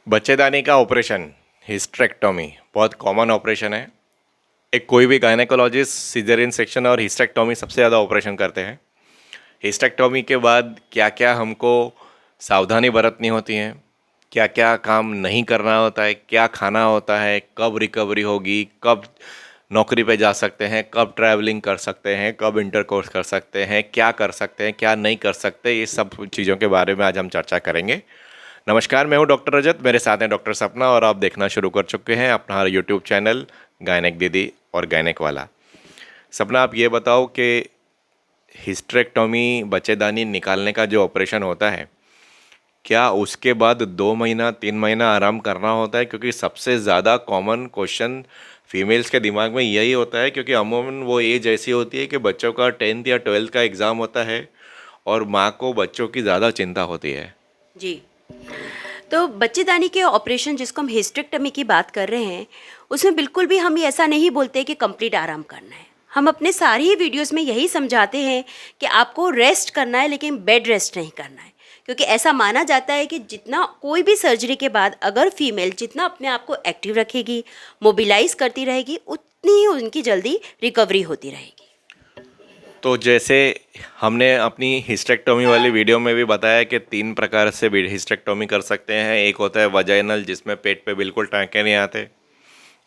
बच्चेदानी का operation hysterectomy बहुत common operation है। एक कोई भी गायनेकोलॉजिस्ट सिजेरियन सेक्शन और हिस्टेरेक्टोमी सबसे ज़्यादा ऑपरेशन करते हैं। हिस्टेरेक्टोमी के बाद क्या क्या हमको सावधानी बरतनी होती है, क्या क्या काम नहीं करना होता है, क्या खाना होता है, कब रिकवरी होगी, कब नौकरी पे जा सकते हैं, कब ट्रैवलिंग कर सकते हैं, कब इंटरकोर्स कर सकते हैं, क्या कर सकते हैं, क्या नहीं कर सकते, ये सब चीज़ों के बारे में आज हम चर्चा करेंगे। नमस्कार, मैं हूं डॉक्टर रजत, मेरे साथ हैं डॉक्टर सपना और आप देखना शुरू कर चुके हैं अपना यूट्यूब चैनल गायनेक दीदी और गायनेक वाला। सपना, आप ये बताओ कि हिस्टेरेक्टोमी बच्चेदानी निकालने का जो ऑपरेशन होता है, क्या उसके बाद 2 महीना 3 महीना आराम करना होता है? क्योंकि सबसे ज़्यादा कॉमन क्वेश्चन फीमेल्स के दिमाग में यही होता है, क्योंकि अमूमन वो एज ऐसी होती है कि बच्चों का 10th या 12th का एग्ज़ाम होता है और माँ को बच्चों की ज़्यादा चिंता होती है। जी। तो बच्चेदानी के ऑपरेशन जिसको हम हिस्टेरेक्टमी की बात कर रहे हैं, उसमें बिल्कुल भी हम ये ऐसा नहीं बोलते कि कंप्लीट आराम करना है। हम अपने सारी ही वीडियोस में यही समझाते हैं कि आपको रेस्ट करना है, लेकिन बेड रेस्ट नहीं करना है। क्योंकि ऐसा माना जाता है कि जितना कोई भी सर्जरी के बाद अगर फीमेल जितना अपने आप को एक्टिव रखेगी, मोबिलाइज करती रहेगी, उतनी ही उनकी जल्दी रिकवरी होती रहेगी। तो जैसे हमने अपनी हिस्टेरेक्टोमी वाली वीडियो में भी बताया कि 3 प्रकार से हिस्टेरेक्टोमी कर सकते हैं। एक होता है वजाइनल, जिसमें पेट पे बिल्कुल टाँके नहीं आते।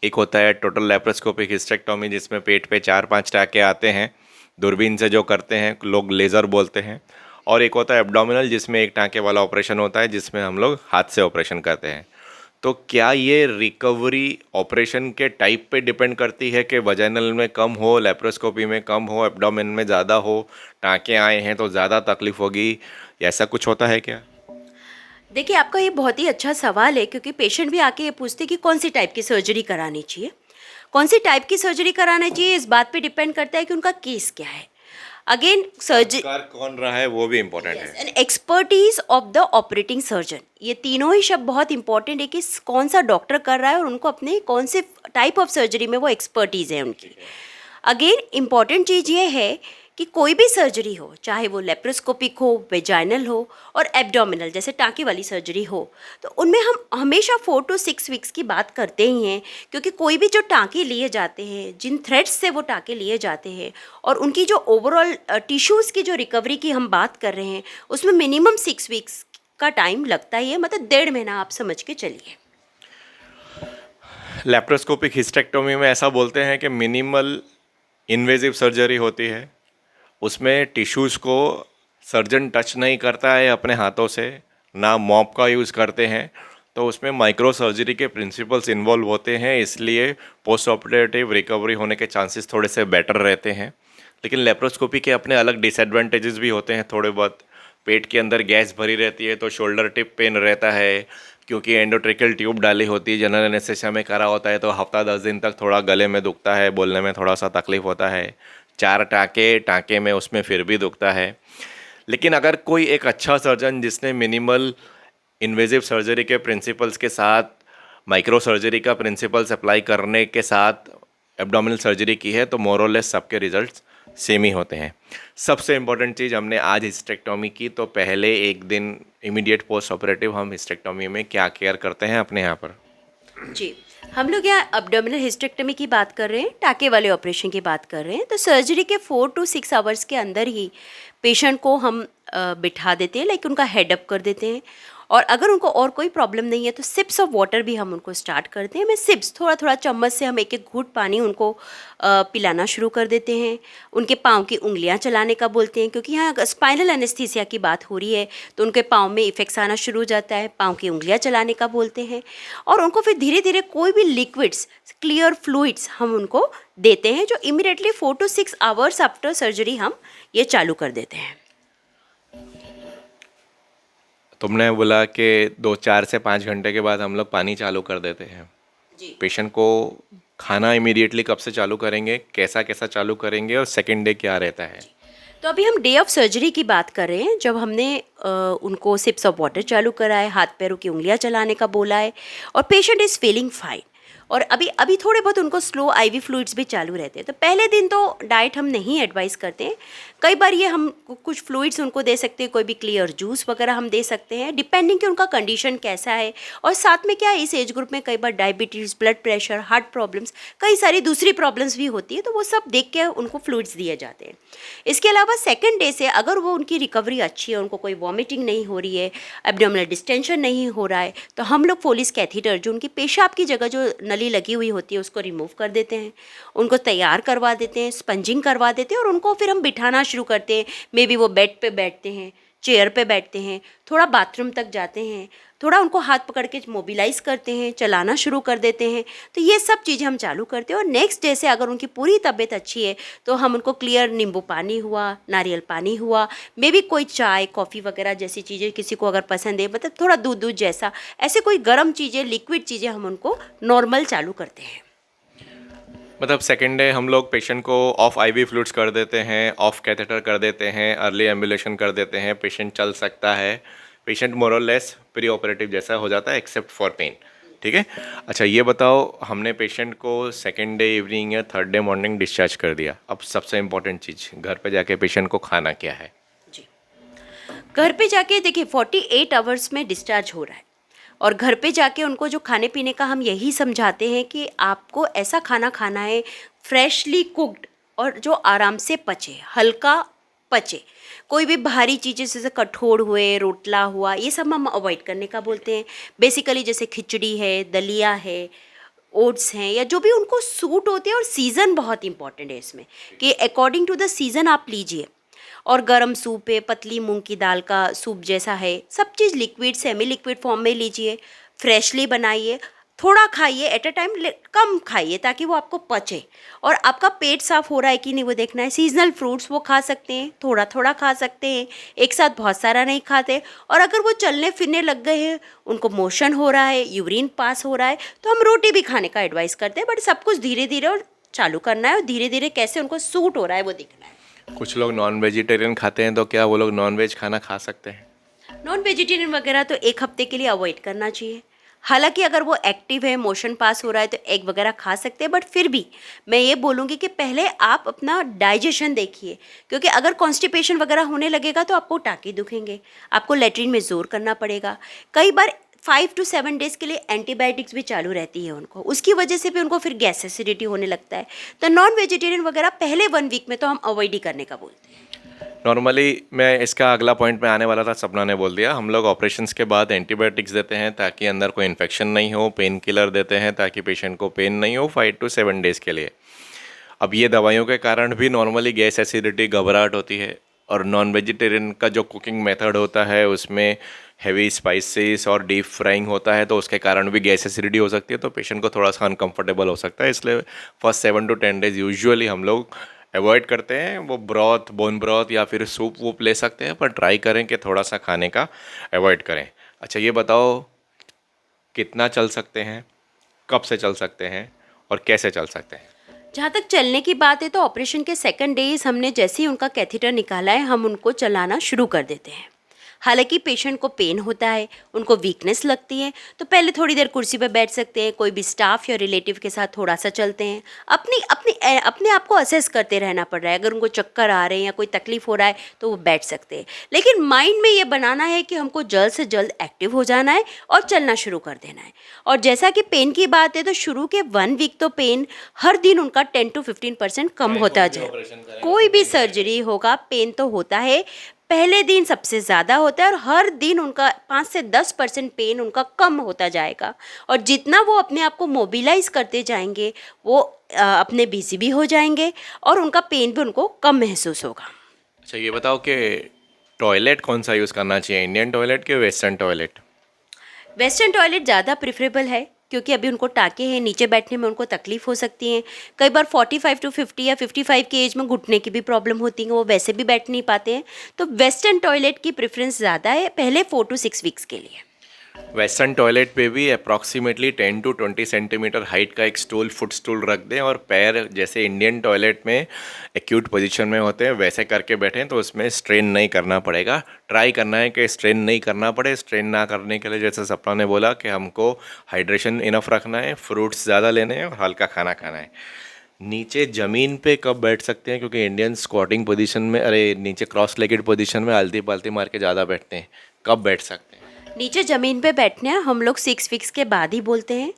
एक होता है टोटल लैप्रोस्कोपिक हिस्टेरेक्टोमी, जिसमें पेट पे 4-5 टाँके आते हैं, दूरबीन से जो करते हैं, लोग लेज़र बोलते हैं। और एक होता है एब्डोमिनल, जिसमें एक टाँके वाला ऑपरेशन होता है, जिसमें हम लोग हाथ से ऑपरेशन करते हैं। तो क्या ये रिकवरी ऑपरेशन के टाइप पे डिपेंड करती है कि वजाइनल में कम हो, लेप्रोस्कोपी में कम हो, एब्डोमेन में ज़्यादा हो, टाँके आए हैं तो ज़्यादा तकलीफ होगी, ऐसा कुछ होता है क्या? देखिए, आपका ये बहुत ही अच्छा सवाल है, क्योंकि पेशेंट भी आके ये पूछते हैं कि कौन सी टाइप की सर्जरी करानी चाहिए। कौन सी टाइप की सर्जरी कराना चाहिए, इस बात पे डिपेंड करता है कि उनका केस क्या है। अगेन सर्जरी संस्कार कौन रहा है वो भी इम्पोर्टेंट है। And expertise of the operating surgeon, ये तीनों ही शब्द बहुत इंपॉर्टेंट है कि कौन सा डॉक्टर कर रहा है और उनको अपने कौन से टाइप ऑफ सर्जरी में वो एक्सपर्टीज़ है उनकी। अगेन इम्पॉर्टेंट चीज़ ये है कि कोई भी सर्जरी हो, चाहे वो लेप्रोस्कोपिक हो, वेजाइनल हो और एब्डोमिनल जैसे टाँके वाली सर्जरी हो, तो उनमें हम हमेशा 4 to 6 वीक्स की बात करते ही हैं। क्योंकि कोई भी जो टाँके लिए जाते हैं, जिन थ्रेड्स से वो टाँके लिए जाते हैं और उनकी जो ओवरऑल टिश्यूज़ की जो रिकवरी की हम बात कर रहे हैं, उसमें मिनिमम 6 वीक्स का टाइम लगता ही है, मतलब 1.5 महीना आप समझ के चलिए। लेप्रोस्कोपिक हिस्टेरेक्टोमी में ऐसा बोलते हैं कि मिनिमल इन्वेजिव सर्जरी होती है, उसमें टिश्यूज़ को सर्जन टच नहीं करता है अपने हाथों से, ना मॉप का यूज़ करते हैं, तो उसमें माइक्रो सर्जरी के प्रिंसिपल्स इन्वॉल्व होते हैं, इसलिए पोस्ट ऑपरेटिव रिकवरी होने के चांसेस थोड़े से बेटर रहते हैं। लेकिन लेप्रोस्कोपी के अपने अलग डिसएडवांटेजेस भी होते हैं थोड़े बहुत। पेट के अंदर गैस भरी रहती है तो शोल्डर टिप पेन रहता है, क्योंकि एंडोट्रेकियल ट्यूब डाली होती है, जनरल एनेस्थीसिया में करा होता है, तो हफ्ता 10 दिन तक थोड़ा गले में दुखता है, बोलने में थोड़ा सा तकलीफ होता है। 4 टाँके में उसमें फिर भी दुखता है। लेकिन अगर कोई एक अच्छा सर्जन जिसने मिनिमल इन्वेजिव सर्जरी के प्रिंसिपल्स के साथ माइक्रो सर्जरी का प्रिंसिपल्स अप्लाई करने के साथ एब्डोमिनल सर्जरी की है, तो मोर और लेस सबके रिजल्ट्स सेम ही होते हैं। सबसे इम्पोर्टेंट चीज़, हमने आज हिस्टेरेक्टोमी की, तो पहले एक दिन इमीडिएट पोस्ट ऑपरेटिव हम हिस्टेरेक्टोमी में क्या केयर करते हैं अपने यहाँ पर। जी, हम लोग यहाँ अब्डोमिनल हिस्टेरेक्टमी की बात कर रहे हैं, टाँके वाले ऑपरेशन की बात कर रहे हैं। तो सर्जरी के 4 to 6 आवर्स के अंदर ही पेशेंट को हम बिठा देते हैं, लाइक उनका हेड अप कर देते हैं। और अगर उनको और कोई प्रॉब्लम नहीं है तो सिप्स ऑफ वाटर भी हम उनको स्टार्ट करते हैं। मैं सिप्स थोड़ा थोड़ा चम्मच से हम एक एक घूंट पानी उनको पिलाना शुरू कर देते हैं। उनके पाँव की उंगलियां चलाने का बोलते हैं, क्योंकि यहाँ स्पाइनल एनेस्थीसिया की बात हो रही है तो उनके पाँव में इफेक्ट्स आना शुरू हो जाता है। पाँव की उंगलियां चलाने का बोलते हैं और उनको फिर धीरे धीरे कोई भी लिक्विड्स, क्लियर फ्लूइड्स हम उनको देते हैं, जो immediately 4 to 6 hours after surgery हम ये चालू कर देते हैं। तुमने बोला कि 4 से 5 घंटे के बाद हम लोग पानी चालू कर देते हैं। जी, पेशेंट को खाना इमीडिएटली कब से चालू करेंगे, कैसा कैसा चालू करेंगे और सेकेंड डे क्या रहता है? तो अभी हम डे ऑफ सर्जरी की बात कर रहे हैं, जब हमने उनको सिप्स ऑफ वाटर चालू करा है, हाथ पैरों की उंगलियां चलाने का बोला है और पेशेंट इज़ फीलिंग फाइन और अभी अभी थोड़े बहुत उनको स्लो आईवी फ्लूइड्स भी चालू रहते हैं। तो पहले दिन तो डाइट हम नहीं एडवाइस करते हैं। कई बार ये हम कुछ फ्लूइड्स उनको दे सकते हैं, कोई भी क्लियर जूस वगैरह हम दे सकते हैं, डिपेंडिंग कि उनका कंडीशन कैसा है। और साथ में क्या है, इस एज ग्रुप में कई बार diabetes, blood pressure, heart problems, कई सारी दूसरी प्रॉब्लम्स भी होती है, तो वो सब देख के उनको फ्लूइड्स दिए जाते हैं। इसके अलावा सेकेंड डे से अगर वो उनकी रिकवरी अच्छी है, उनको कोई वॉमिटिंग नहीं हो रही है, एब्डोमिनल डिस्टेंशन नहीं हो रहा है, तो हम लोग फोलिस कैथीटर, जो उनकी पेशाब की जगह जो नली लगी हुई होती है, उसको रिमूव कर देते हैं, उनको तैयार करवा देते हैं, स्पंजिंग करवा देते हैं, और उनको फिर हम बिठाना शुरू करते हैं। मे बी वो बेड पे बैठते हैं, चेयर पे बैठते हैं, थोड़ा बाथरूम तक जाते हैं, थोड़ा उनको हाथ पकड़ के मोबिलाइज करते हैं, चलाना शुरू कर देते हैं। तो ये सब चीज़ें हम चालू करते हैं। और नेक्स्ट डे से अगर उनकी पूरी तबीयत अच्छी है तो हम उनको क्लियर नींबू पानी हुआ, नारियल पानी हुआ, मे बी कोई चाय कॉफ़ी वगैरह जैसी चीज़ें किसी को अगर पसंद है, मतलब थोड़ा दूध दूध जैसा, ऐसे कोई गर्म चीज़ें, लिक्विड चीज़ें हम उनको नॉर्मल चालू करते हैं। मतलब सेकेंड डे हम लोग पेशेंट को ऑफ आईवी फ्लूइड्स कर देते हैं, ऑफ कैथेटर कर देते हैं, अर्ली एम्बुलेशन कर देते हैं, पेशेंट चल सकता है, पेशेंट मोर और लेस प्री ऑपरेटिव जैसा हो जाता है एक्सेप्ट फॉर पेन। ठीक है। अच्छा ये बताओ, हमने पेशेंट को सेकेंड डे इवनिंग या थर्ड डे मॉर्निंग डिस्चार्ज कर दिया, अब सबसे इम्पोर्टेंट चीज़, घर पे जाके पेशेंट को खाना क्या है? जी, घर पे जाके देखिए 48 आवर्स में डिस्चार्ज हो रहा है, और घर पे जाके उनको जो खाने पीने का हम यही समझाते हैं कि आपको ऐसा खाना खाना है फ्रेशली कुक्ड, और जो आराम से पचे, हल्का पचे। कोई भी भारी चीज़ें जैसे कठोर हुए, रोटला हुआ, ये सब हम अवॉइड करने का बोलते हैं। बेसिकली जैसे खिचड़ी है, दलिया है, ओट्स हैं, या जो भी उनको सूट होते हैं। और सीज़न बहुत इंपॉर्टेंट है इसमें, कि अकॉर्डिंग टू द सीज़न आप लीजिए। और गरम सूप है, पतली मूंग की दाल का सूप जैसा है, सब चीज़ लिक्विड सेमी लिक्विड फॉर्म में लीजिए, फ्रेशली बनाइए, थोड़ा खाइए, एट अ टाइम कम खाइए ताकि वो आपको पचे, और आपका पेट साफ हो रहा है कि नहीं वो देखना है। सीजनल फ्रूट्स वो खा सकते हैं, थोड़ा थोड़ा खा सकते हैं, एक साथ बहुत सारा नहीं खाते। और अगर वो चलने फिरने लग गए हैं, उनको मोशन हो रहा है, यूरिन पास हो रहा है, तो हम रोटी भी खाने का एडवाइस करते हैं। बट सब कुछ धीरे धीरे और चालू करना है, और धीरे धीरे कैसे उनको सूट हो रहा है वो देखना है। कुछ लोग नॉन वेजिटेरियन खाते हैं, तो क्या वो लोग नॉन वेज खाना खा सकते हैं? नॉन वेजिटेरियन वगैरह तो एक हफ्ते के लिए अवॉइड करना चाहिए। हालांकि अगर वो एक्टिव है, मोशन पास हो रहा है, तो एग वगैरह खा सकते हैं। बट फिर भी मैं ये बोलूँगी कि पहले आप अपना डाइजेशन देखिए, क्योंकि अगर कॉन्स्टिपेशन वगैरह होने लगेगा तो आपको टाँके दुखेंगे, आपको लेटरिन में ज़ोर करना पड़ेगा। कई बार 5 to 7 डेज़ के लिए एंटीबायोटिक्स भी चालू रहती है उनको, उसकी वजह से भी उनको फिर गैस एसिडिटी होने लगता है। तो नॉन वेजिटेरियन वगैरह पहले 1 वीक में तो हम अवॉइड ही करने का बोलते हैं। नॉर्मली मैं इसका अगला पॉइंट में आने वाला था, सपना ने बोल दिया। हम लोग ऑपरेशंस के बाद एंटीबायोटिक्स देते हैं ताकि अंदर कोई इन्फेक्शन नहीं हो, पेन किलर देते हैं ताकि पेशेंट को पेन नहीं हो 5 to 7 डेज़ के लिए। अब ये दवाइयों के कारण भी नॉर्मली गैस एसिडिटी, घबराहट होती है, और नॉन वेजिटेरियन का जो कुकिंग मेथड होता है उसमें हैवी स्पाइसेस और डीप फ्राइंग होता है, तो उसके कारण भी गैस एसिडिटी हो सकती है, तो पेशेंट को थोड़ा सा अनकंफर्टेबल हो सकता है। इसलिए फर्स्ट 7 to 10 डेज़ यूजुअली हम लोग अवॉइड करते हैं। वो ब्रॉथ, बोन ब्रॉथ या फिर सूप वूप ले सकते हैं, पर ट्राई करें कि थोड़ा सा खाने का अवॉइड करें। अच्छा ये बताओ, कितना चल सकते हैं, कब से चल सकते हैं, और कैसे चल सकते हैं? जहाँ तक चलने की बात है, तो ऑपरेशन के सेकंड डेज हमने जैसे ही उनका कैथेटर निकाला है, हम उनको चलाना शुरू कर देते हैं। हालांकि पेशेंट को पेन होता है, उनको वीकनेस लगती है, तो पहले थोड़ी देर कुर्सी पर बैठ सकते हैं, कोई भी स्टाफ या रिलेटिव के साथ थोड़ा सा चलते हैं। अपने आप को असेस करते रहना पड़ रहा है। अगर उनको चक्कर आ रहे हैं या कोई तकलीफ हो रहा है तो वो बैठ सकते हैं, लेकिन माइंड में ये बनाना है कि हमको जल्द से जल्द एक्टिव हो जाना है और चलना शुरू कर देना है। और जैसा कि पेन की बात है, तो शुरू के 1 वीक तो पेन हर दिन उनका 10 to 15% कम होता जाए। कोई भी सर्जरी होगा, पेन तो होता है, पहले दिन सबसे ज़्यादा होता है, और हर दिन उनका 5 से 10% पेन उनका कम होता जाएगा। और जितना वो अपने आप को मोबिलाइज करते जाएंगे, वो अपने बिजी भी हो जाएंगे, और उनका पेन भी उनको कम महसूस होगा। अच्छा ये बताओ कि टॉयलेट कौन सा यूज़ करना चाहिए, इंडियन टॉयलेट के वेस्टर्न टॉयलेट? वेस्टर्न टॉयलेट ज़्यादा प्रेफरेबल है, क्योंकि अभी उनको टाँके हैं, नीचे बैठने में उनको तकलीफ हो सकती है। कई बार 45 to 50 या 55 की एज में घुटने की भी प्रॉब्लम होती है, वो वैसे भी बैठ नहीं पाते हैं। तो वेस्टर्न टॉयलेट की प्रेफरेंस ज़्यादा है पहले 4 to 6 वीक्स के लिए। वेस्टर्न टॉयलेट पे भी अप्रॉक्सीमेटली 10 टू 20 सेंटीमीटर हाइट का एक स्टूल, फुट स्टूल रख दें और पैर जैसे इंडियन टॉयलेट में एक्यूट पोजीशन में होते हैं वैसे करके बैठें तो उसमें स्ट्रेन नहीं करना पड़ेगा। ट्राई करना है कि स्ट्रेन नहीं करना पड़े। स्ट्रेन ना करने के लिए जैसे सपना ने बोला कि हमको हाइड्रेशन इनफ रखना है, फ्रूट्स ज़्यादा लेने हैं और हल्का खाना खाना है। नीचे ज़मीन पे कब बैठ सकते हैं, क्योंकि इंडियन स्क्वाटिंग पोजीशन में, अरे नीचे क्रॉस लेगेड पोजीशन में आलती पालती मार के ज़्यादा बैठते हैं, कब बैठ सकते हैं? नीचे ज़मीन पे बैठने हम लोग 6 वीक्स के बाद ही बोलते हैं।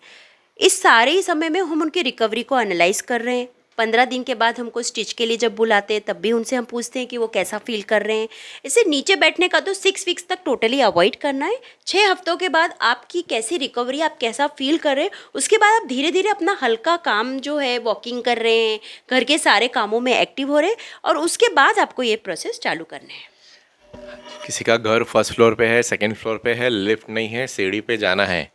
इस सारे ही समय में हम उनकी रिकवरी को एनालाइज कर रहे हैं। 15 दिन के बाद हमको स्टिच के लिए जब बुलाते हैं तब भी उनसे हम पूछते हैं कि वो कैसा फील कर रहे हैं। इससे नीचे बैठने का तो 6 वीक्स तक टोटली अवॉइड करना है। 6 हफ्तों के बाद आपकी कैसी रिकवरी, आप कैसा फील कर रहे हैं, उसके बाद आप धीरे धीरे अपना हल्का काम जो है वॉकिंग कर रहे हैं, घर के सारे कामों में एक्टिव हो रहे हैं और उसके बाद आपको ये प्रोसेस चालू करना है। किसी का घर फर्स्ट फ्लोर पे है, सेकंड फ्लोर पे है, लिफ्ट नहीं है, सीढ़ी पे जाना है,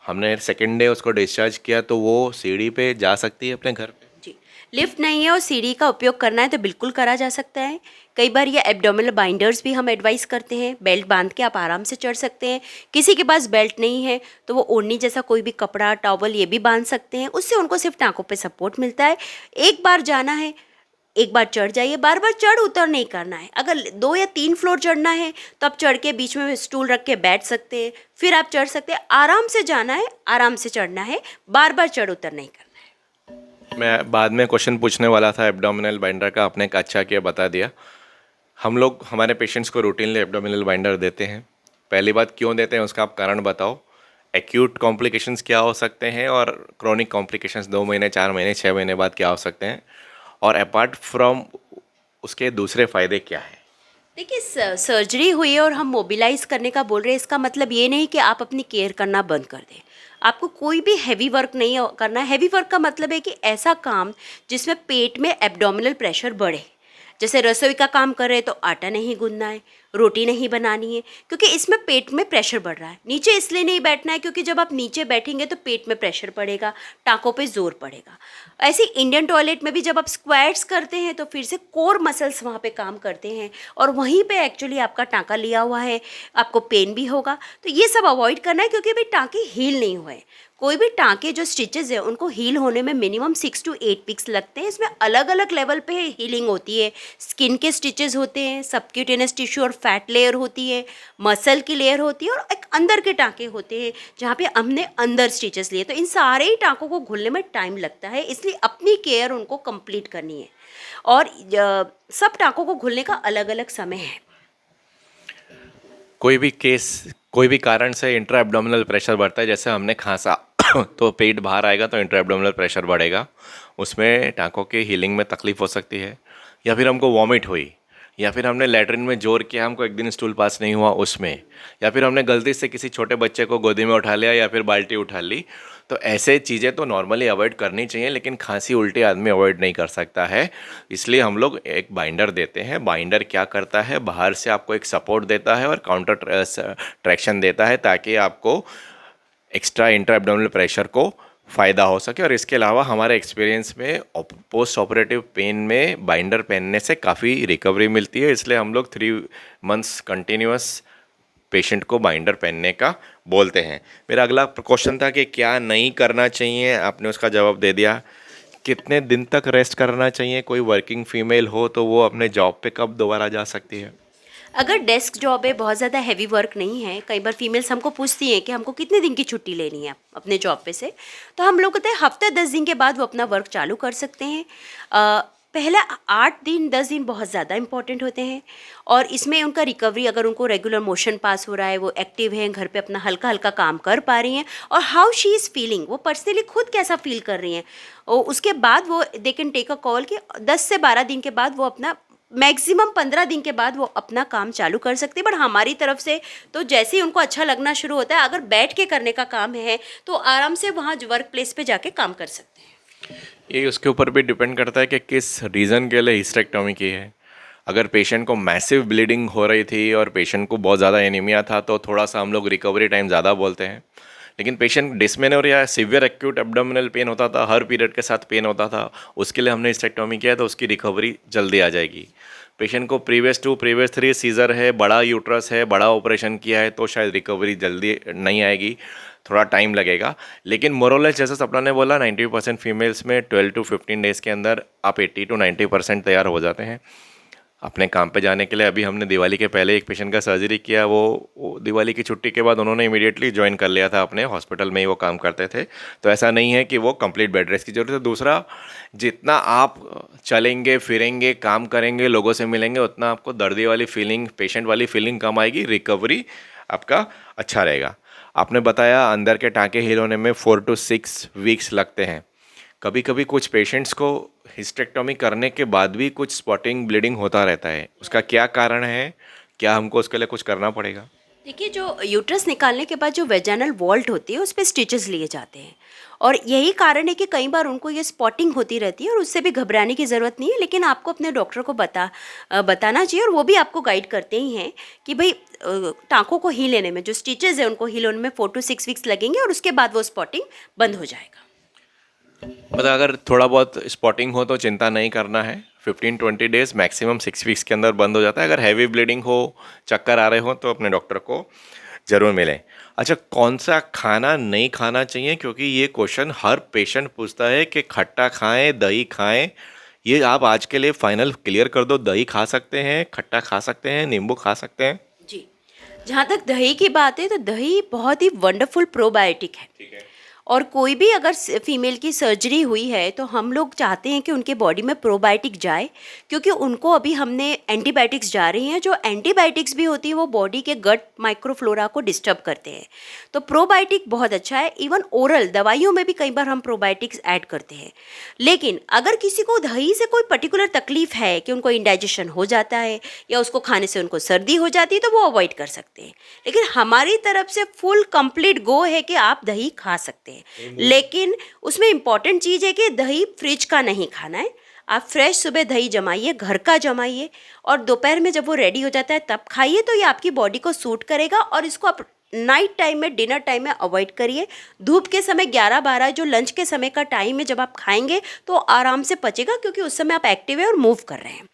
हमने सेकंड डे उसको डिस्चार्ज किया तो वो सीढ़ी पे जा सकती है अपने घर पे? जी, लिफ्ट नहीं है और सीढ़ी का उपयोग करना है तो बिल्कुल करा जा सकता है। कई बार ये एब्डोमिनल बाइंडर्स भी हम एडवाइस करते हैं। बेल्ट बांध के आप आराम से चढ़ सकते हैं। किसी के पास बेल्ट नहीं है तो वो ओढ़नी जैसा कोई भी कपड़ा, टॉवल ये भी बांध सकते हैं। उससे उनको सिर्फ टाँगों पे सपोर्ट मिलता है। एक बार जाना है, एक बार चढ़ जाइए, बार बार चढ़ उतर नहीं करना है। अगर 2 या 3 फ्लोर चढ़ना है तो आप चढ़ के बीच में स्टूल रख के बैठ सकते हैं, फिर आप चढ़ सकते हैं। आराम से जाना है, आराम से चढ़ना है, बार बार चढ़ उतर नहीं करना है। मैं बाद में क्वेश्चन पूछने वाला था एब्डोमिनल बाइंडर का, आपने अच्छा किया बता दिया। हम लोग हमारे पेशेंट्स को रूटीनली एब्डोमिनल बाइंडर देते हैं। पहली बात क्यों देते हैं उसका आप कारण बताओ। एक्यूट कॉम्प्लिकेशंस क्या हो सकते हैं और क्रोनिक कॉम्प्लिकेशंस 2 महीने, 4 महीने, 6 महीने बाद क्या हो सकते हैं, और अपार्ट फ्रॉम उसके दूसरे फ़ायदे क्या हैं? देखिए, सर्जरी हुई है और हम मोबिलाइज करने का बोल रहे हैं, इसका मतलब ये नहीं कि आप अपनी केयर करना बंद कर दें। आपको कोई भी हैवी वर्क नहीं करना है। हैवी वर्क का मतलब है कि ऐसा काम जिसमें पेट में एब्डोमिनल प्रेशर बढ़े। जैसे रसोई का काम कर रहे हैं तो आटा नहीं गूंदना है, रोटी नहीं बनानी है, क्योंकि इसमें पेट में प्रेशर बढ़ रहा है। नीचे इसलिए नहीं बैठना है क्योंकि जब आप नीचे बैठेंगे तो पेट में प्रेशर पड़ेगा, टाँकों पे जोर पड़ेगा। ऐसे इंडियन टॉयलेट में भी जब आप स्क्वाट्स करते हैं तो फिर से कोर मसल्स वहाँ पे काम करते हैं और वहीं पे एक्चुअली आपका टाँका लिया हुआ है, आपको पेन भी होगा। तो ये सब अवॉइड करना है क्योंकि भाई टाँके हील नहीं हुए। कोई भी टाँके जो स्टिचेस है उनको हील होने में मिनिमम 6 to 8 वीक्स लगते हैं। इसमें अलग अलग लेवल पे हीलिंग होती है। स्किन के स्टिचेस होते हैं, सबक्यूटेनियस टिश्यू और फैट लेयर होती है, मसल की लेयर होती है और एक अंदर के टाँके होते हैं जहाँ पे हमने अंदर स्टिचेस लिए। तो इन सारे ही टाँकों को घुलने में टाइम लगता है, इसलिए अपनी केयर उनको कंप्लीट करनी है और सब टाँकों को घुलने का अलग अलग समय है। कोई भी कारण से इंट्रा एब्डोमिनल प्रेशर बढ़ता है, जैसे हमने खांसा तो पेट बाहर आएगा तो इंट्रा एब्डोमिनल प्रेशर बढ़ेगा, उसमें टाँकों की हीलिंग में तकलीफ हो सकती है। या फिर हमको वॉमिट हुई, या फिर हमने लैट्रिन में जोर किया, हमको एक दिन स्टूल पास नहीं हुआ उसमें, या फिर हमने गलती से किसी छोटे बच्चे को गोदी में उठा लिया या फिर बाल्टी उठा ली, तो ऐसे चीज़ें तो नॉर्मली अवॉइड करनी चाहिए, लेकिन खांसी उल्टी आदमी अवॉइड नहीं कर सकता है। इसलिए हम लोग एक बाइंडर देते हैं। बाइंडर क्या करता है, बाहर से आपको एक सपोर्ट देता है और काउंटर ट्रैक्शन देता है ताकि आपको एक्स्ट्रा इंट्रा एब्डोमिनल प्रेशर को फ़ायदा हो सके। और इसके अलावा हमारे एक्सपीरियंस में पोस्ट ऑपरेटिव पेन में बाइंडर पहनने से काफ़ी रिकवरी मिलती है, इसलिए हम लोग 3 मंथ्स कंटिन्यूस पेशेंट को बाइंडर पहनने का बोलते हैं। मेरा अगला क्वेश्चन था कि क्या नहीं करना चाहिए, आपने उसका जवाब दे दिया। कितने दिन तक रेस्ट करना चाहिए, कोई वर्किंग फीमेल हो तो वो अपने जॉब पे कब दोबारा जा सकती है? अगर डेस्क जॉब है, बहुत ज़्यादा हैवी वर्क नहीं है, कई बार फीमेल्स हमको पूछती हैं कि हमको कितने दिन की छुट्टी लेनी है अपने जॉब पे से, तो हम लोग कहते हैं हफ्ते 10 दिन के बाद वो अपना वर्क चालू कर सकते हैं। पहले 8 दिन 10 दिन बहुत ज़्यादा इंपॉर्टेंट होते हैं और इसमें उनका रिकवरी, अगर उनको रेगुलर मोशन पास हो रहा है, वो एक्टिव हैं, घर पे अपना हल्का हल्का काम कर पा रही हैं और हाउ शी इज़ फीलिंग, वो पर्सनली खुद कैसा फील कर रही हैं, और उसके बाद वो they can take a call कि 10 से 12 दिन के बाद वो अपना, मैक्सिमम 15 दिन के बाद वो अपना काम चालू कर सकते हैं। बट हमारी तरफ से तो जैसे ही उनको अच्छा लगना शुरू होता है, अगर बैठ के करने का काम है तो आराम से वहाँ वर्क प्लेस पे जाके काम कर सकते हैं। ये उसके ऊपर भी डिपेंड करता है कि किस रीज़न के लिए हिस्टेक्टोमी की है। अगर पेशेंट को मैसिव ब्लीडिंग हो रही थी और पेशेंट को बहुत ज़्यादा एनीमिया था तो थोड़ा सा हम लोग रिकवरी टाइम ज़्यादा बोलते हैं। लेकिन patient dysmenorrhoea, severe acute abdominal pain होता था, हर पीरियड के साथ पेन होता था, उसके लिए हमने हिस्टेक्टोमी किया तो उसकी रिकवरी जल्दी आ जाएगी। पेशेंट को प्रीवियस 3 सीज़र है, बड़ा यूट्रस है, बड़ा ऑपरेशन किया है, तो शायद रिकवरी जल्दी नहीं आएगी, थोड़ा टाइम लगेगा। लेकिन मोरलेस जैसा सपना ने बोला 90% फीमेल्स में 12 to 15 डेज़ के अंदर आप 80 to 90% तैयार हो जाते हैं अपने काम पे जाने के लिए। अभी हमने दिवाली के पहले एक पेशेंट का सर्जरी किया, वो दिवाली की छुट्टी के बाद उन्होंने इमीडिएटली ज्वाइन कर लिया था, अपने हॉस्पिटल में ही वो काम करते थे। तो ऐसा नहीं है कि वो कंप्लीट बेड रेस्ट की ज़रूरत है। दूसरा, जितना आप चलेंगे फिरेंगे काम करेंगे लोगों से मिलेंगे, उतना आपको दर्दी वाली फीलिंग, पेशेंट वाली फीलिंग कम आएगी, रिकवरी आपका अच्छा रहेगा। आपने बताया अंदर के टाँके हील होने में 4 to 6 वीक्स लगते हैं। कभी कभी कुछ पेशेंट्स को हिस्टेक्टोमी करने के बाद भी कुछ स्पॉटिंग ब्लीडिंग होता रहता है, उसका क्या कारण है? क्या हमको उसके लिए कुछ करना पड़ेगा? देखिए, जो यूट्रस निकालने के बाद जो वेजाइनल वॉल्ट होती है उस पर स्टिचेस लिए जाते हैं, और यही कारण है कि कई बार उनको ये स्पॉटिंग होती रहती है, और उससे भी घबराने की ज़रूरत नहीं है। लेकिन आपको अपने डॉक्टर को बताना चाहिए, और वो भी आपको गाइड करते ही हैं कि भाई टाँकों को हील लेने में, जो स्टिचेस है उनको हील होने में 4 to 6 वीक्स लगेंगे, और उसके बाद वो स्पॉटिंग बंद हो जाएगा। मतलब अगर थोड़ा बहुत स्पॉटिंग हो तो चिंता नहीं करना है, 15-20 डेज़, मैक्सिमम 6 वीक्स के अंदर बंद हो जाता है। अगर हैवी ब्लीडिंग हो, चक्कर आ रहे हो, तो अपने डॉक्टर को ज़रूर मिलें। अच्छा, कौन सा खाना नहीं खाना चाहिए? क्योंकि ये क्वेश्चन हर पेशेंट पूछता है कि खट्टा खाएं, दही खाएं। ये आप आज के लिए फाइनल क्लियर कर दो, दही खा सकते हैं, खट्टा खा सकते हैं, नींबू खा सकते हैं? जी, जहाँ तक दही की बात है, तो दही बहुत ही वंडरफुल प्रोबायोटिक है। ठीक है। और कोई भी अगर फीमेल की सर्जरी हुई है तो हम लोग चाहते हैं कि उनके बॉडी में प्रोबायोटिक जाए, क्योंकि उनको अभी हमने एंटीबायोटिक्स जा रही हैं, जो एंटीबायोटिक्स भी होती है वो बॉडी के गट माइक्रोफ्लोरा को डिस्टर्ब करते हैं। तो प्रोबायोटिक बहुत अच्छा है। इवन ओरल दवाइयों में भी कई बार हम प्रोबायोटिक्स ऐड करते हैं। लेकिन अगर किसी को दही से कोई पर्टिकुलर तकलीफ है कि उनको इंडाइजेशन हो जाता है या उसको खाने से उनको सर्दी हो जाती है, तो वो अवॉइड कर सकते हैं। लेकिन हमारी तरफ से फुल कंप्लीट गो है कि आप दही खा सकते हैं। लेकिन उसमें इम्पॉर्टेंट चीज़ है कि दही फ्रिज का नहीं खाना है। आप फ्रेश सुबह दही जमाइए, घर का जमाइए, और दोपहर में जब वो रेडी हो जाता है तब खाइए, तो ये आपकी बॉडी को सूट करेगा। और इसको आप नाइट टाइम में, डिनर टाइम में अवॉइड करिए। धूप के समय 11-12 जो लंच के समय का टाइम है, जब आप खाएंगे तो आराम से पचेगा, क्योंकि उस समय आप एक्टिव है और मूव कर रहे हैं।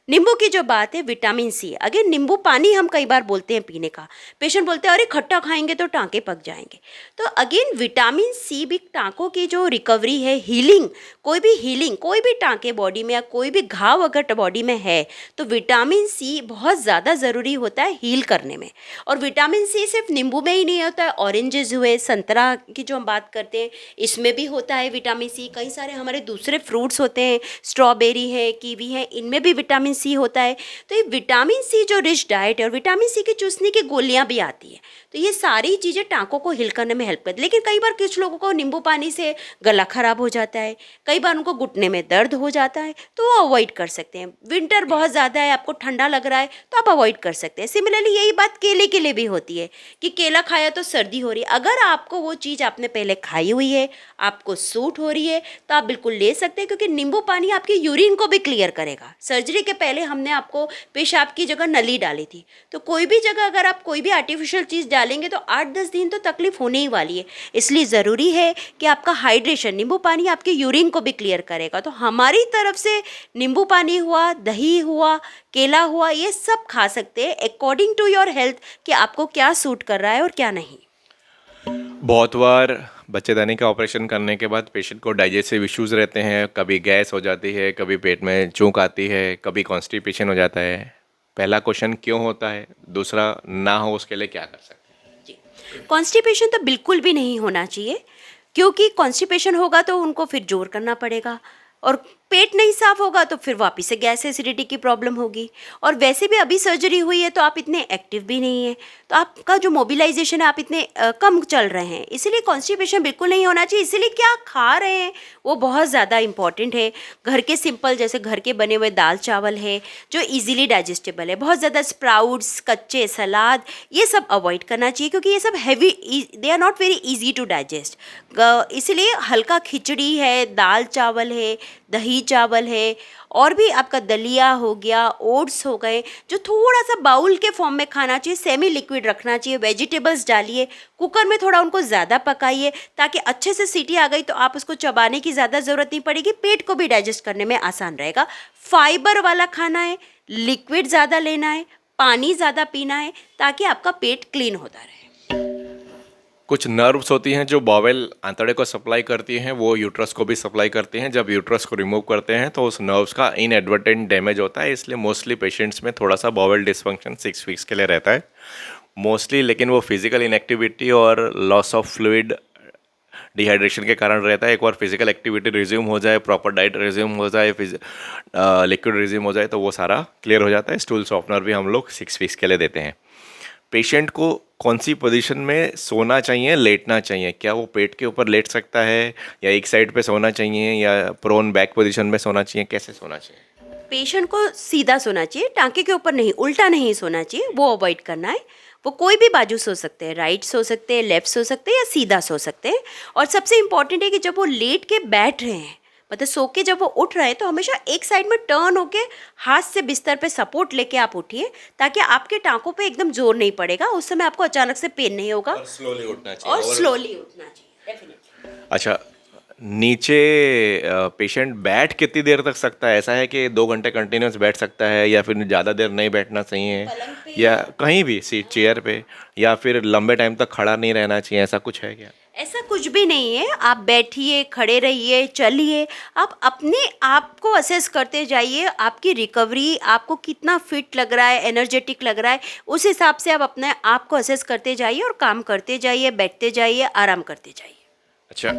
नींबू की जो बात है, विटामिन सी, अगर नींबू पानी हम कई बार बोलते हैं पीने का, पेशेंट बोलते हैं अरे खट्टा खाएंगे तो टाँके पक जाएंगे। तो अगेन विटामिन सी भी टाँकों की जो रिकवरी है, हीलिंग, कोई भी टाँके बॉडी में या कोई भी घाव अगर बॉडी में है, तो विटामिन सी बहुत ज़्यादा ज़रूरी होता है हील करने में। और विटामिन सी सिर्फ नींबू में ही नहीं होता है, ऑरेंजेस हुए, संतरा की जो हम बात करते हैं इसमें भी होता है विटामिन सी। कई सारे हमारे दूसरे फ्रूट्स होते हैं, स्ट्रॉबेरी है, कीवी है, इनमें भी विटामिन सी होता है। तो ये विटामिन सी जो रिच डाइट है, और विटामिन सी की चूसने की गोलियां भी आती है, तो ये सारी चीज़ें टाँकों को हिल करने में हेल्प करती है। लेकिन कई बार कुछ लोगों को नींबू पानी से गला खराब हो जाता है, कई बार उनको घुटने में दर्द हो जाता है, तो वो अवॉइड कर सकते हैं। विंटर बहुत ज़्यादा है, आपको ठंडा लग रहा है, तो आप अवॉइड कर सकते हैं। सिमिलरली यही बात केले के लिए भी होती है कि केला खाया तो सर्दी हो रही है। अगर आपको वो चीज़ आपने पहले खाई हुई है, आपको सूट हो रही है, तो आप बिल्कुल ले सकते हैं, क्योंकि नींबू पानी आपकी यूरिन को भी क्लियर करेगा। सर्जरी के पहले हमने आपको पेशाब की जगह नली डाली थी, तो कोई भी जगह अगर आप कोई भी आर्टिफिशियल चीज़ डालेंगे तो 8-10 दिन तो तकलीफ होने ही वाली है। इसलिए ज़रूरी है कि आपका हाइड्रेशन, नींबू पानी आपके यूरिन को भी क्लियर करेगा। तो हमारी तरफ से नींबू पानी हुआ, दही हुआ, केला हुआ, ये सब खा सकते हैं अकॉर्डिंग टू योर हेल्थ, कि आपको क्या सूट कर रहा है और क्या नहीं। बहुत बार बच्चेदानी का ऑपरेशन करने के बाद पेशेंट को डाइजेस्टिव इश्यूज़ रहते हैं, कभी गैस हो जाती है, कभी पेट में चूक आती है, कभी कॉन्स्टिपेशन हो जाता है। पहला क्वेश्चन क्यों होता है, दूसरा ना हो उसके लिए क्या कर सकते हैं? कॉन्स्टिपेशन तो बिल्कुल भी नहीं होना चाहिए, क्योंकि कॉन्स्टिपेशन होगा तो उनको फिर जोर करना पड़ेगा, और पेट नहीं साफ होगा तो फिर वापस से गैस एसिडिटी की प्रॉब्लम होगी। और वैसे भी अभी सर्जरी हुई है तो आप इतने एक्टिव भी नहीं हैं, तो आपका जो मोबिलाइजेशन है, आप इतने कम चल रहे हैं, इसीलिए कॉन्स्टिपेशन बिल्कुल नहीं होना चाहिए। इसीलिए क्या खा रहे हैं वो बहुत ज़्यादा इंपॉर्टेंट है। घर के सिंपल, जैसे घर के बने हुए दाल चावल है जो इजीली डाइजेस्टेबल है, बहुत ज़्यादा स्प्राउट्स, कच्चे सलाद, ये सब अवॉइड करना चाहिए, क्योंकि ये सब heavy, they are not very easy to digest. इसीलिए हल्का खिचड़ी है, दाल चावल है, दही पीली चावल है, और भी आपका दलिया हो गया, ओट्स हो गए, जो थोड़ा सा बाउल के फॉर्म में खाना चाहिए, सेमी लिक्विड रखना चाहिए। वेजिटेबल्स डालिए, कुकर में थोड़ा उनको ज़्यादा पकाइए ताकि अच्छे से सीटी आ गई तो आप उसको चबाने की ज़्यादा ज़रूरत नहीं पड़ेगी, पेट को भी डाइजेस्ट करने में आसान रहेगा। फाइबर वाला खाना है, लिक्विड ज़्यादा लेना है, पानी ज़्यादा पीना है ताकि आपका पेट क्लीन होता रहे। कुछ नर्व्स होती हैं जो बॉवेल आंतड़े को सप्लाई करती हैं, वो यूट्रस को भी सप्लाई करती हैं। जब यूट्रस को रिमूव करते हैं तो उस नर्व्स का इनएडवर्टेंट डैमेज होता है, इसलिए मोस्टली पेशेंट्स में थोड़ा सा बॉवेल डिसफंक्शन 6 वीक्स के लिए रहता है मोस्टली, लेकिन वो फिजिकल इनएक्टिविटी और लॉस ऑफ फ्लूइड, डिहाइड्रेशन के कारण रहता है। एक बार फिजिकल एक्टिविटी रिज्यूम हो जाए, प्रॉपर डाइट रिज्यूम हो जाए, लिक्विड रिज्यूम हो जाए तो वो सारा क्लियर हो जाता है। स्टूल सॉफ्टनर भी हम लोग 6 वीक्स के लिए देते हैं। पेशेंट को कौन सी पोजीशन में सोना चाहिए, लेटना चाहिए? क्या वो पेट के ऊपर लेट सकता है, या एक साइड पे सोना चाहिए, या प्रोन बैक पोजीशन में सोना चाहिए? कैसे सोना चाहिए? पेशेंट को सीधा सोना चाहिए, टांके के ऊपर नहीं, उल्टा नहीं सोना चाहिए, वो अवॉइड करना है। वो कोई भी बाजू सो सकते हैं, राइट सो सकते हैं, लेफ्ट सो सकते हैं, या सीधा सो सकते हैं। और सबसे इम्पॉर्टेंट है कि जब वो लेट के बैठ रहे हैं, मतलब सो के जब वो उठ रहे हैं, तो हमेशा एक साइड में टर्न होके हाथ से बिस्तर पे सपोर्ट लेके आप उठिए ताकि आपके टांकों पे एकदम जोर नहीं पड़ेगा, उस समय आपको अचानक से पेन नहीं होगा। और स्लोली उठना चाहिए। और स्लोली उठना चाहिए, डेफिनेटली। अच्छा, नीचे पेशेंट बैठ कितनी देर तक सकता है? ऐसा है कि 2 घंटे कंटिन्यूस बैठ सकता है, या फिर ज़्यादा देर नहीं बैठना चाहिए, पलंग पे या कहीं भी सीट चेयर पे, या फिर लंबे टाइम तक खड़ा नहीं रहना चाहिए? ऐसा कुछ है क्या? ऐसा कुछ भी नहीं है, आप बैठिए, खड़े रहिए, चलिए, आप अपने आप को असेस करते जाइए। आपकी रिकवरी, आपको कितना फिट लग रहा है, एनर्जेटिक लग रहा है, उस हिसाब से आप अपने आप को असेस करते जाइए और काम करते जाइए, बैठते जाइए, आराम करते जाइए। अच्छा,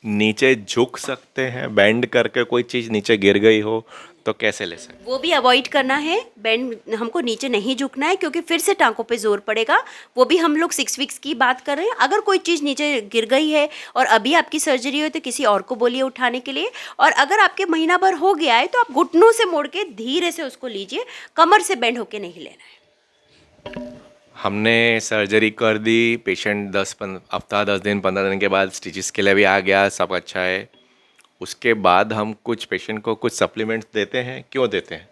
नीचे झुक सकते हैं? बेंड करके कोई चीज़ नीचे गिर गई हो तो कैसे ले सकते? वो भी अवॉइड करना है। बेंड, हमको नीचे नहीं झुकना है क्योंकि फिर से टांकों पे जोर पड़ेगा। वो भी हम लोग 6 वीक्स की बात कर रहे हैं। अगर कोई चीज़ नीचे गिर गई है और अभी आपकी सर्जरी हो तो किसी और को बोलिए उठाने के लिए। और अगर आपके महीना भर हो गया है तो आप घुटनों से मोड़ के धीरे से उसको लीजिए, कमर से बेंड होके नहीं लेना है। हमने सर्जरी कर दी, पेशेंट 10 दिन 15 दिन के बाद स्टिचेस के लिए भी आ गया, सब अच्छा है। उसके बाद हम कुछ पेशेंट को कुछ सप्लीमेंट्स देते हैं, क्यों देते हैं?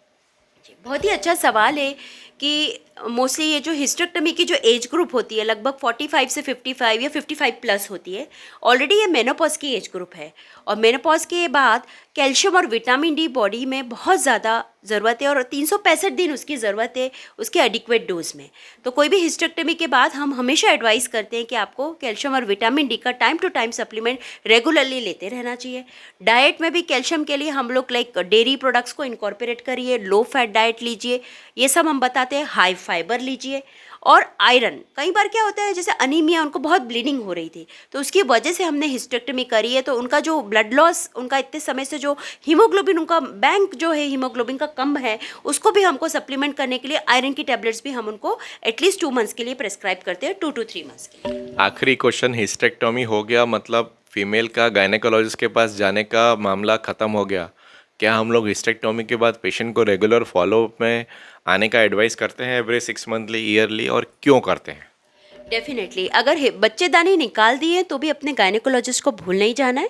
बहुत ही अच्छा सवाल है कि मोस्टली ये जो हिस्टेक्टमी की जो एज ग्रुप होती है, लगभग 45 से 55 या 55 प्लस होती है, ऑलरेडी ये मेनोपॉज की एज ग्रुप है। और मेनोपॉज के बाद कैल्शियम और विटामिन डी बॉडी में बहुत ज़्यादा ज़रूरत है और 365 दिन उसकी ज़रूरत है, उसके एडिक्वेट डोज में। तो कोई भी हिस्टेक्टमी के बाद हम हमेशा एडवाइस करते हैं कि आपको कैल्शियम और विटामिन डी का time to time supplement regularly लेते रहना चाहिए। डाइट में भी कैल्शियम के लिए हम लोग लाइक डेयरी प्रोडक्ट्स को इनकॉर्पोरेट करिए, लो फैट डाइट लीजिए, ये सब हम बताते हैं। हाई फाइबर लीजिए। और आयरन, कई बार क्या होता है जैसे अनीमिया, उनको बहुत ब्लीडिंग हो रही थी तो उसकी वजह से हमने हिस्टेक्टमी करी है, तो उनका जो ब्लड लॉस, उनका इतने समय से जो हीमोग्लोबिन, उनका बैंक जो है हीमोग्लोबिन का कम है, उसको भी हमको सप्लीमेंट करने के लिए आयरन की टैबलेट्स भी हम उनको एटलीस्ट 2 मंथ्स के लिए प्रेस्क्राइब करते हैं, 2 to 3 मंथ्स के लिए। आखिरी क्वेश्चन, हिस्टेक्टोमी हो गया मतलब फीमेल का गायनेकोलॉजिस्ट के पास जाने का मामला ख़त्म हो गया। क्या हम लोग हिस्टेक्टोमी के बाद पेशेंट को रेगुलर फॉलोअप में आने का एडवाइस करते हैं, एवरी 6 मंथली, ईयरली, और क्यों करते हैं? डेफिनेटली, अगर बच्चेदानी निकाल दी है तो भी अपने गायनेकोलॉजिस्ट को भूल नहीं जाना है,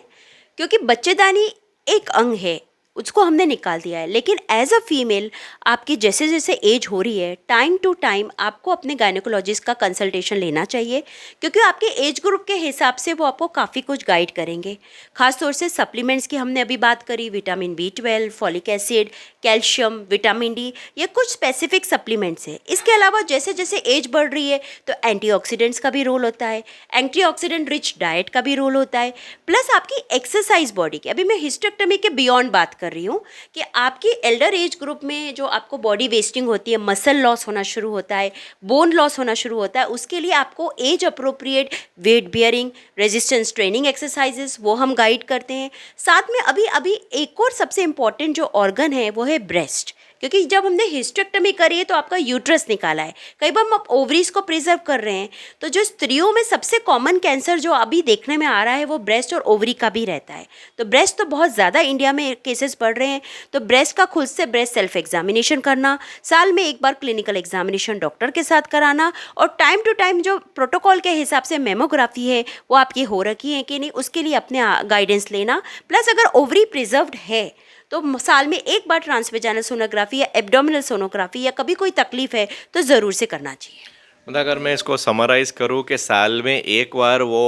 क्योंकि बच्चेदानी एक अंग है, उसको हमने निकाल दिया है। लेकिन एज अ फीमेल आपकी जैसे जैसे एज हो रही है, टाइम टू टाइम आपको अपने गायनेकोलॉजिस्ट का कंसल्टेशन लेना चाहिए, क्योंकि आपके एज ग्रुप के हिसाब से वो आपको काफ़ी कुछ गाइड करेंगे। खासतौर से सप्लीमेंट्स की हमने अभी बात करी, vitamin B12, folic acid, calcium, vitamin D, ये कुछ स्पेसिफिक सप्लीमेंट्स हैं। इसके अलावा जैसे जैसे एज बढ़ रही है तो एंटीऑक्सीडेंट्स का भी रोल होता है, एंटीऑक्सीडेंट रिच डाइट का भी रोल होता है, प्लस आपकी एक्सरसाइज बॉडी की। अभी मैं हिस्टेक्टमी के बियॉन्ड बात कर रही हूँ कि आपकी एल्डर एज ग्रुप में जो आपको बॉडी वेस्टिंग होती है, मसल लॉस होना शुरू होता है, बोन लॉस होना शुरू होता है, उसके लिए आपको age appropriate weight bearing, resistance training exercises वो हम गाइड करते हैं। साथ में अभी अभी एक और सबसे इम्पॉर्टेंट जो ऑर्गन है वो है ब्रेस्ट, क्योंकि जब हमने हिस्टेक्टमी करी है तो आपका यूट्रस निकाला है, कई बार हम ओवरीज को प्रिजर्व कर रहे हैं। तो जो स्त्रियों में सबसे कॉमन कैंसर जो अभी देखने में आ रहा है वो ब्रेस्ट और ओवरी का भी रहता है। तो ब्रेस्ट तो बहुत ज़्यादा इंडिया में केसेस बढ़ रहे हैं। तो ब्रेस्ट का खुद से ब्रेस्ट सेल्फ एग्जामिनेशन करना, साल में एक बार क्लिनिकल एग्जामिनेशन डॉक्टर के साथ कराना, और टाइम टू टाइम जो प्रोटोकॉल के हिसाब से मेमोग्राफी है वो आपकी हो रखी है कि नहीं, उसके लिए अपने गाइडेंस लेना। प्लस अगर ओवरी प्रिजर्व्ड है तो साल में एक बार ट्रांसवेजाइनल सोनोग्राफी या एब्डोमिनल सोनोग्राफी, या कभी कोई तकलीफ है तो ज़रूर से करना चाहिए। मतलब अगर मैं इसको समराइज़ करूँ कि साल में एक बार वो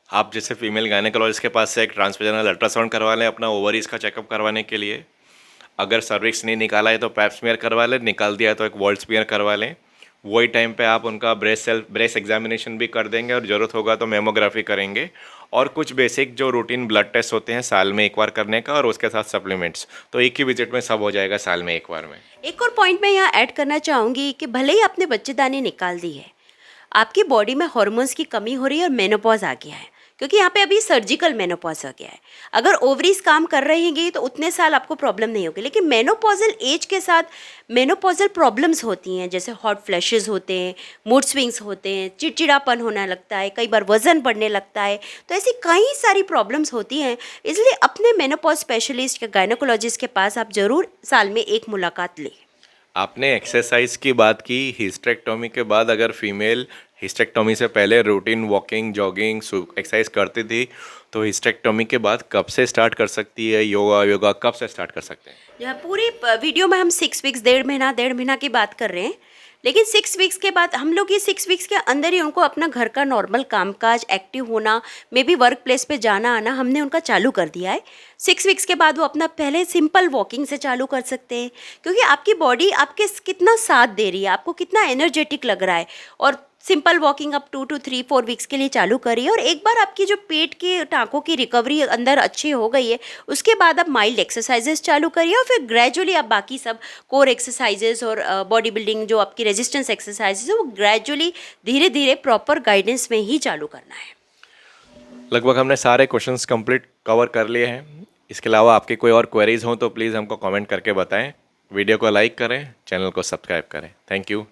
आप जैसे फीमेल गायनेकोलॉजिस्ट के पास से एक ट्रांसवेजाइनल अल्ट्रासाउंड करवा लें अपना ओवरीज का चेकअप करवाने के लिए। अगर सर्विक्स नहीं निकाला है तो पैप स्मीयर करवा लें, निकाल दिया तो एक वॉल्ट स्मीयर करवा लें। वही टाइम पे आप उनका ब्रेस्ट एग्जामिनेशन भी कर देंगे और ज़रूरत होगा तो मेमोग्राफी करेंगे। और कुछ बेसिक जो रूटीन ब्लड टेस्ट होते हैं साल में एक बार करने का, और उसके साथ सप्लीमेंट्स, तो एक ही विजिट में सब हो जाएगा साल में एक बार में। एक और पॉइंट मैं यहाँ ऐड करना चाहूँगी कि भले ही आपने बच्चेदानी निकाल दी है, आपकी बॉडी में हार्मोन्स की कमी हो रही है और मेनोपॉज आ गया है, क्योंकि यहाँ पे अभी सर्जिकल मेनोपॉज आ गया है। अगर ओवरीज काम कर रहेंगी तो उतने साल आपको प्रॉब्लम नहीं होगी, लेकिन मेनोपॉजल एज के साथ मेनोपॉजल प्रॉब्लम्स होती हैं, जैसे हॉट फ्लैशेस होते हैं, मूड स्विंग्स होते हैं, चिड़चिड़ापन होने लगता है, कई बार वजन बढ़ने लगता है। तो ऐसी कई सारी प्रॉब्लम्स होती हैं, इसलिए अपने मेनोपॉज स्पेशलिस्ट या गायनोकोलॉजिस्ट के पास आप ज़रूर साल में एक मुलाकात लें। आपने एक्सरसाइज की बात की। हिस्टेक्टोमी के बाद अगर फीमेल हिस्टेक्टोमी से पहले रूटीन वॉकिंग, जॉगिंग, एक्सरसाइज करती थी, तो हिस्टेक्टोमी के बाद कब से स्टार्ट कर सकती है योगा कब से स्टार्ट कर सकते हैं? यह पूरी वीडियो में हम 6 वीक्स, डेढ़ महीना की बात कर रहे हैं, लेकिन 6 वीक्स के बाद हम लोग ये 6 वीक्स के अंदर ही उनको अपना घर का नॉर्मल कामकाज, एक्टिव होना, मे बी वर्क प्लेस पे जाना आना हमने उनका चालू कर दिया है। 6 वीक्स के बाद वो अपना पहले सिंपल वॉकिंग से चालू कर सकते हैं, क्योंकि आपकी बॉडी आपके कितना साथ दे रही है, आपको कितना एनर्जेटिक लग रहा है। और सिंपल वॉकिंग आप 2 to 3 4 वीक्स के लिए चालू करिए, और एक बार आपकी जो पेट के टाँकों की रिकवरी अंदर अच्छी हो गई है, उसके बाद आप माइल्ड एक्सरसाइजेस चालू करिए, और फिर ग्रेजुअली आप बाकी सब कोर एक्सरसाइजेस और बॉडी बिल्डिंग जो आपकी रेजिस्टेंस एक्सरसाइजेस है वो ग्रेजुअली धीरे धीरे प्रॉपर गाइडेंस में ही चालू करना है। लगभग हमने सारे क्वेश्चंस कंप्लीट कवर कर लिए हैं। इसके अलावा आपकी कोई और क्वेरीज हों तो प्लीज़ हमको कमेंट करके बताएं। वीडियो को लाइक करें, चैनल को सब्सक्राइब करें। Thank you.